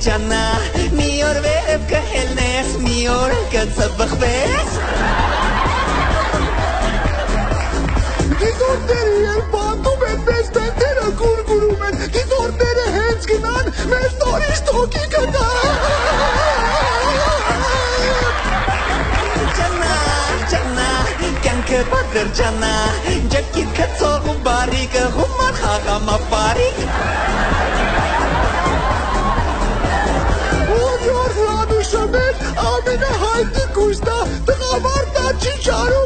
ջանա մի օր վերև կհելնես մի օր կծբխվես Գիտորդները երբանդում են մեզ տենտերը գուրգուրում են Գիտորդները հենց գնան մեզ նորից տոկի կնան Ջանա կյանքը պատեր ջանա ջակիտ կծող ու բարիկը հումար խաղամա բարիկ Ոնյոր հրանուշը մեր ամենահայտնի կուստա տղամարդա չի ճարում